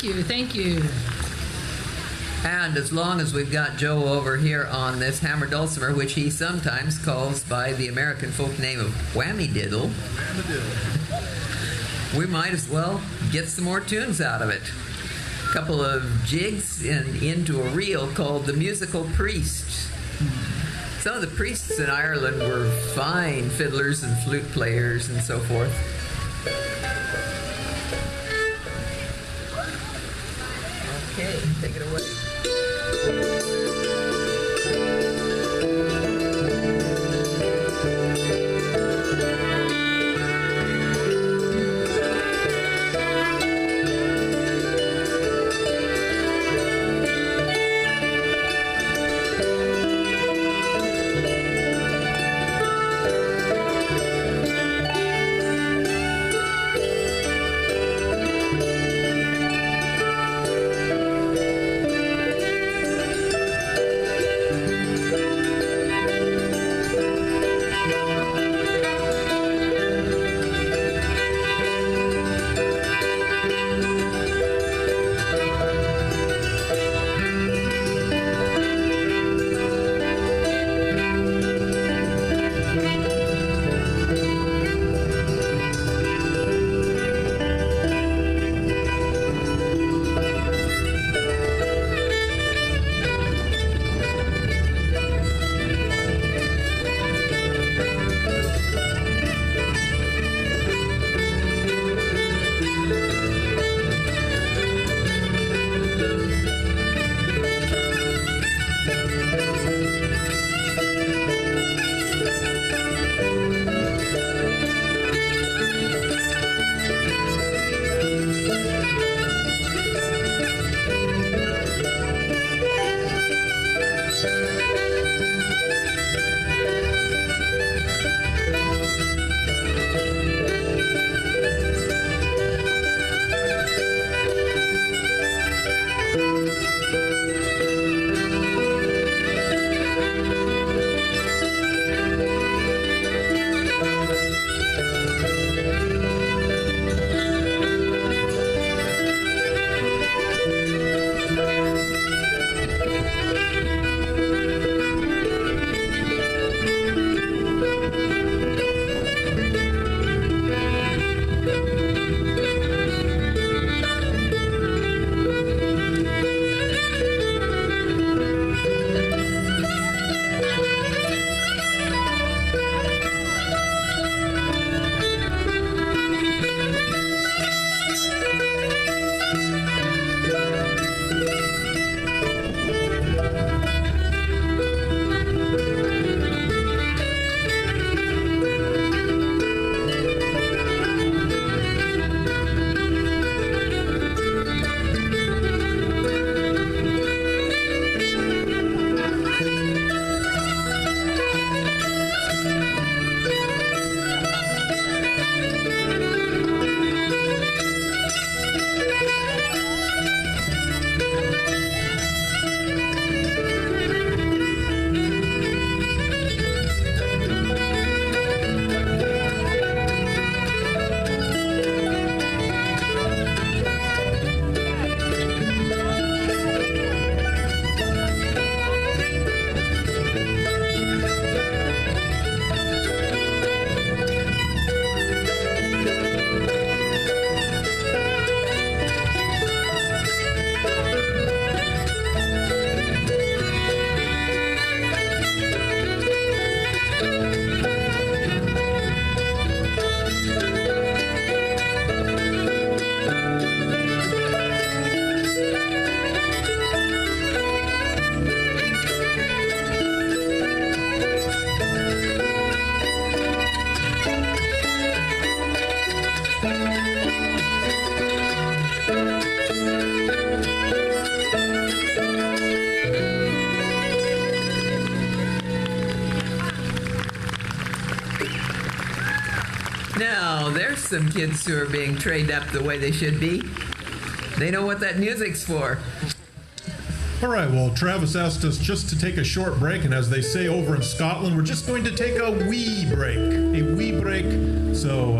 you, thank you. And as long as we've got Joe over here on this hammer dulcimer, which he sometimes calls by the American folk name of whammy diddle, we might as well get some more tunes out of it. A couple of jigs and into a reel called The Musical Priest. Some of the priests in Ireland were fine fiddlers and flute players and so forth. Okay, take it away. Now, there's some kids who are being trained up the way they should be. They know what that music's for. All right, well, Travis asked us just to take a short break, and as they say over in Scotland, we're just going to take a wee break. So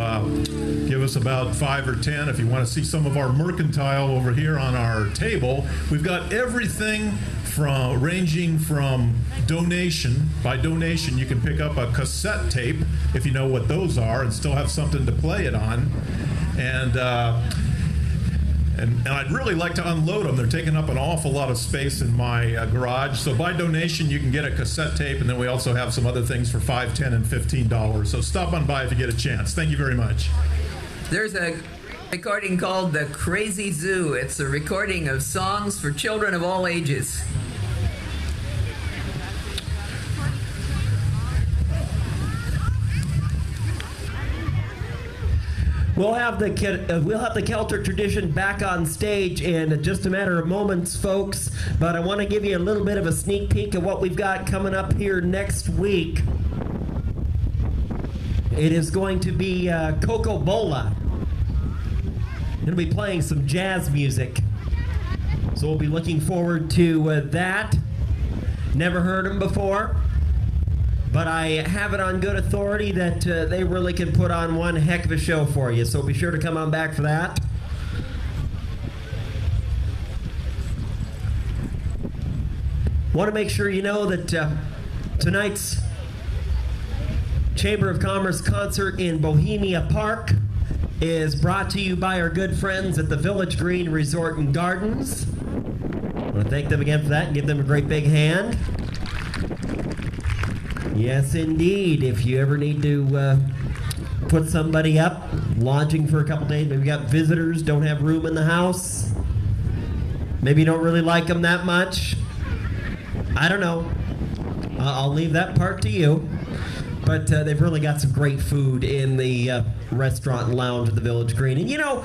give us about 5 or 10 if you want to see some of our mercantile over here on our table. We've got everything ranging from donation. By donation, you can pick up a cassette tape, if you know what those are, and still have something to play it on. And I'd really like to unload them. They're taking up an awful lot of space in my garage. So by donation, you can get a cassette tape, and then we also have some other things for $5, $10, and $15. So stop on by if you get a chance. Thank you very much. There's a recording called The Crazy Zoo. It's a recording of songs for children of all ages. We'll have the Celtic Tradition back on stage in just a matter of moments, folks. But I want to give you a little bit of a sneak peek of what we've got coming up here next week. It is going to be Coco Bola. Going to be playing some jazz music. So we'll be looking forward to that. Never heard them before. But I have it on good authority that they really can put on one heck of a show for you. So be sure to come on back for that. Want to make sure you know that tonight's Chamber of Commerce concert in Bohemia Park is brought to you by our good friends at the Village Green Resort and Gardens. I want to thank them again for that and give them a great big hand. Yes, indeed. If you ever need to put somebody up, lodging for a couple days, maybe you got visitors, don't have room in the house, maybe you don't really like them that much, I don't know. I'll leave that part to you. But they've really got some great food in the restaurant and lounge at the Village Green. And you know,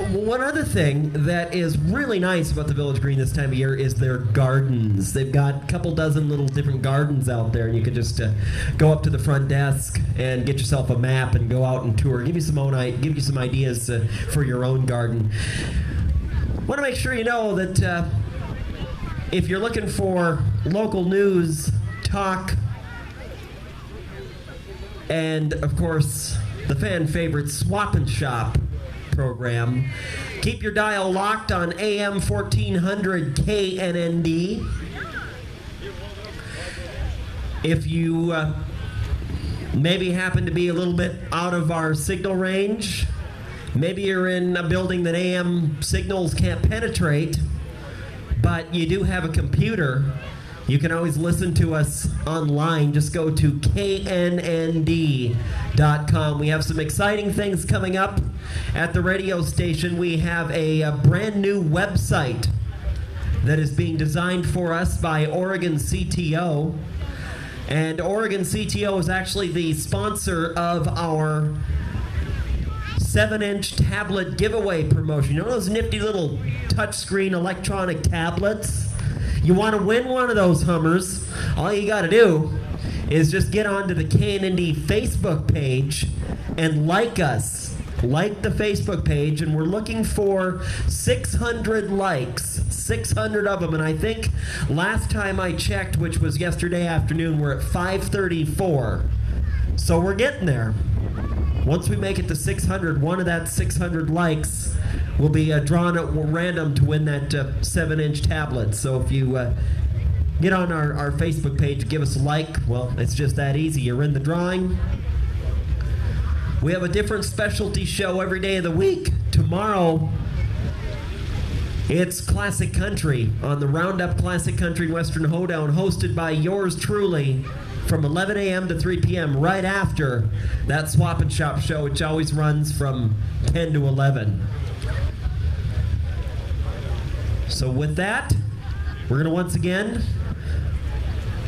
one other thing that is really nice about the Village Green this time of year is their gardens. They've got a couple dozen little different gardens out there, and you can just go up to the front desk and get yourself a map and go out and tour. Give you some ideas for your own garden. Want to make sure you know that if you're looking for local news, talk, and, of course, the fan favorite Swap and Shop program, keep your dial locked on AM 1400 KNND. If you maybe happen to be a little bit out of our signal range, maybe you're in a building that AM signals can't penetrate, but you do have a computer, you can always listen to us online. Just go to knnd.com. We have some exciting things coming up at the radio station. We have a brand new website that is being designed for us by Oregon CTO. And Oregon CTO is actually the sponsor of our 7-inch tablet giveaway promotion. You know those nifty little touchscreen electronic tablets? You want to win one of those Hummers, all you got to do is just get onto the KNND Facebook page and like us. Like the Facebook page, and we're looking for 600 likes, 600 of them. And I think last time I checked, which was yesterday afternoon, we're at 534. So we're getting there. Once we make it to 600, one of that 600 likes will be drawn at random to win that 7-inch tablet. So if you get on our Facebook page, give us a like, well, it's just that easy. You're in the drawing. We have a different specialty show every day of the week. Tomorrow, it's Classic Country on the Roundup Classic Country Western Hoedown, hosted by yours truly, from 11 a.m. to 3 p.m. right after that Swap and Shop show, which always runs from 10 to 11. So with that, we're going to once again,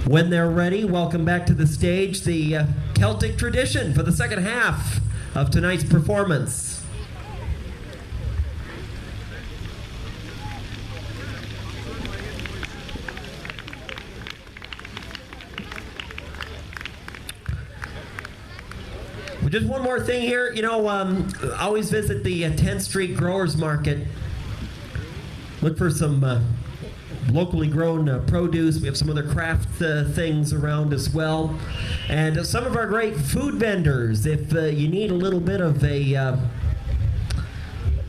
when they're ready, welcome back to the stage the Celtic Tradition for the second half of tonight's performance. Just one more thing here, you know, always visit the 10th Street Growers Market. Look for some locally grown produce. We have some other craft things around as well. And some of our great food vendors. If you need a little bit of a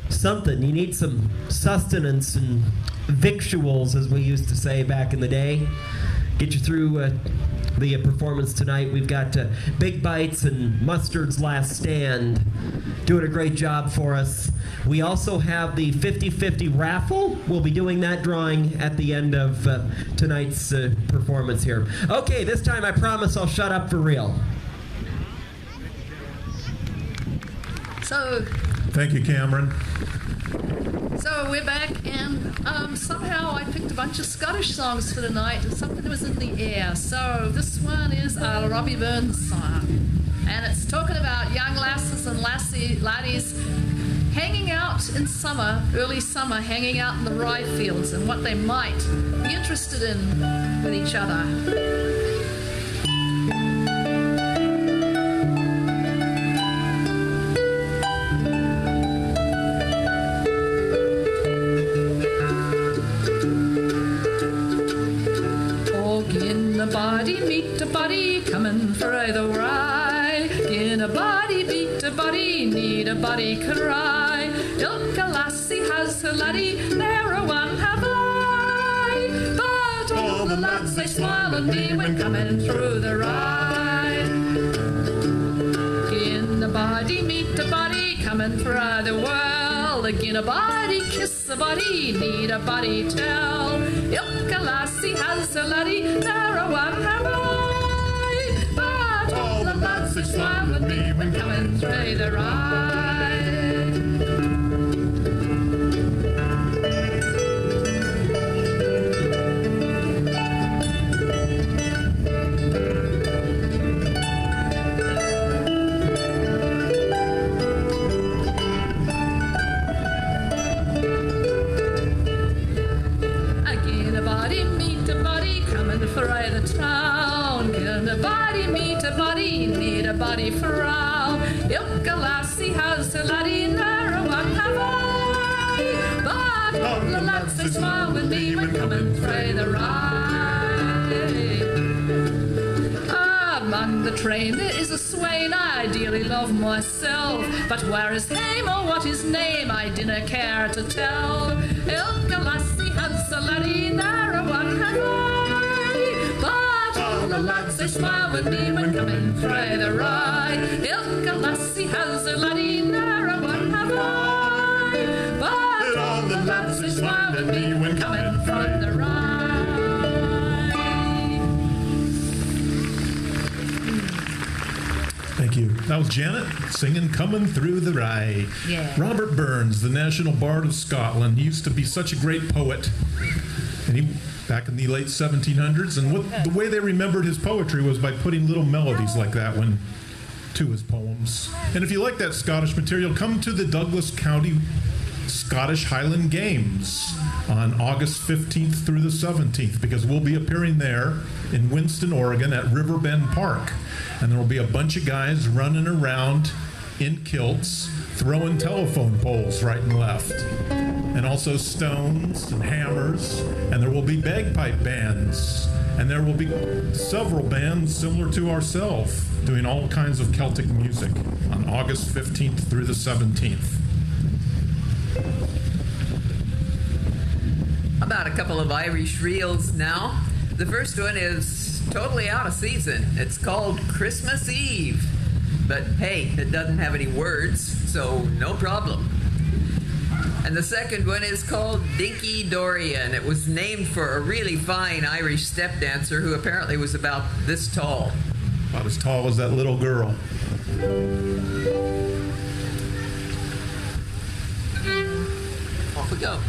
something, you need some sustenance and victuals, as we used to say back in the day, get you through the performance tonight. We've got Big Bites and Mustard's Last Stand doing a great job for us. We also have the 50-50 raffle. We'll be doing that drawing at the end of tonight's performance here. Okay, this time I promise I'll shut up for real. So Thank you, Cameron. we're back, and somehow I picked a bunch of Scottish songs for tonight, and something was in the air. So this one is a Robbie Burns song, and it's talking about young lasses and laddies hanging out in summer, early summer, hanging out in the rye fields and what they might be interested in with each other. Body meet a body coming for the rye. Gin a body beat a body, need a body cry. Ilka lassie has her laddie, ne'er a one have I. But all the lads they smile at me when coming through the rye. Gin a body meet a body coming for the world. Gin a body kiss a body, need a body tell. Ilka lassie has her laddie, ne'er a one have I. But all the lads they smile at me when coming through the rye. Body frown, ilka lassie has her laddie, ne'er a one have I. But all the lads they smile with me when coming through the rye. Among the train there is a swain I dearly love myself, but where is hame or what his name I dinna care to tell. Ilka lassie has her laddie, ne'er a one have I. The lads they smile with me when coming through the rye. Ilka lassie has a laddie, ne'er a one have I. But all the lads they smile with me when coming through the rye. Thank you. That was Janet singing Coming Through the Rye. Yeah. Robert Burns, the National Bard of Scotland, he used to be such a great poet. And he back in the late 1700s, and the way they remembered his poetry was by putting little melodies like that one to his poems. And if you like that Scottish material, come to the Douglas County Scottish Highland Games on August 15th through the 17th, because we'll be appearing there in Winston, Oregon at Riverbend Park. And there will be a bunch of guys running around in kilts, throwing telephone poles right and left, and also stones and hammers, and there will be bagpipe bands, and there will be several bands similar to ourselves doing all kinds of Celtic music on August 15th through the 17th. About a couple of Irish reels now. The first one is totally out of season. It's called Christmas Eve. But hey, it doesn't have any words, so no problem. And the second one is called Dinky Dorian. It was named for a really fine Irish step dancer who apparently was about this tall. About as tall as that little girl. Off we go.